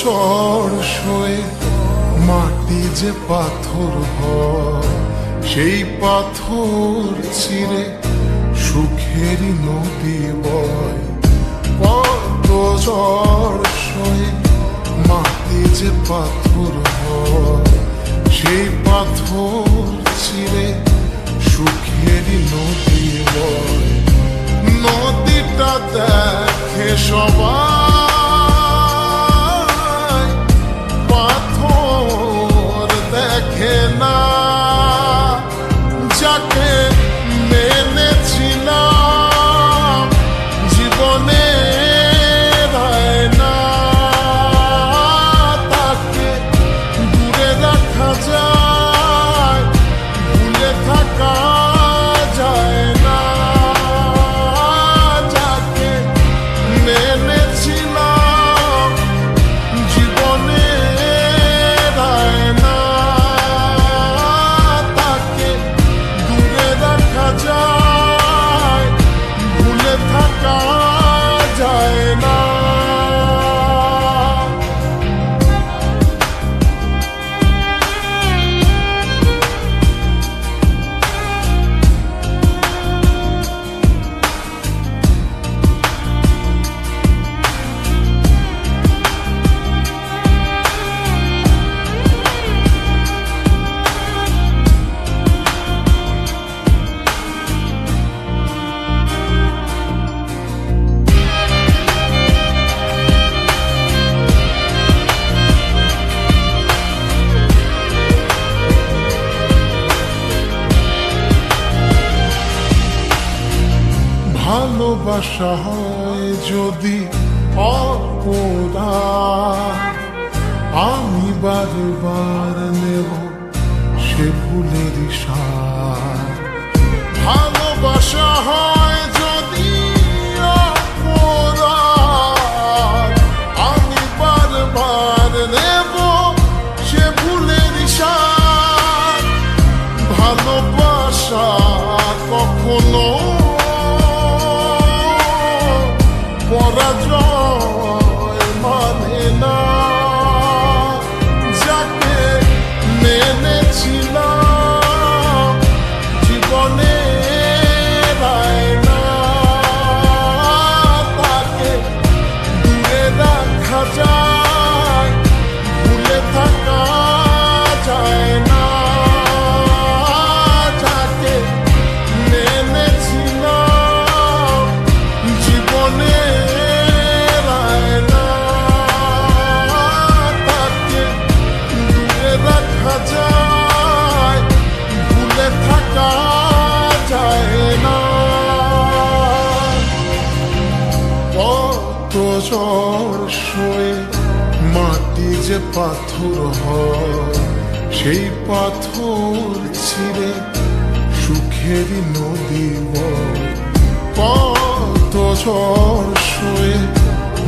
ঝড় সয়ে মাটি যে পাথর হয়, সেই পাথর চিরে সুখেরই নদী বয়। কত ঝড় সয়ে মাটি যে পাথর হয়, সেই পাথর চিরে সুখেরই নদী বয়। নদীটা দেখে সবাই, পাথর দেখে না। যাকে মেনেছিলাম জীবনে না, তাকে দূরে রাখা যায়, ভুলে থাকা যায় না। যাকে মেনেছিলাম জীবনে না, তাকে দূরে রাখা যায়, ভুলে থাকা যায় না। ভালোবাসা হয় যদি অপরাধ, আমি বারবার নেব সে ভুলের সার। ভালোবাসা হয় যদি অপরাধ, আমি বারবার নেব সে ভুলের সার। ভালোবাসা কখনো পরাজয় মানে না। যাকে মেনেছিলাম জীবনে না, তাকে দূরে রাখা যায়, ভুলে থাকা যায় না। যাকে মেনেছিলাম জীবনে যায়, ভুলে থাকা যায় না। কত ঝড় সয়ে মাটি যে পাথর হয়, সেই পাথর ছিঁড়ে সুখেরই নদী বয়। কত ঝড় সয়ে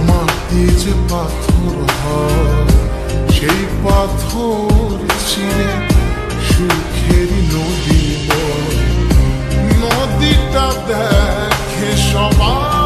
মাটি যে পাথর হয়, সেই পাথর চিরে সুখেরই নদী বয়। নদীটা দেখে সবাই,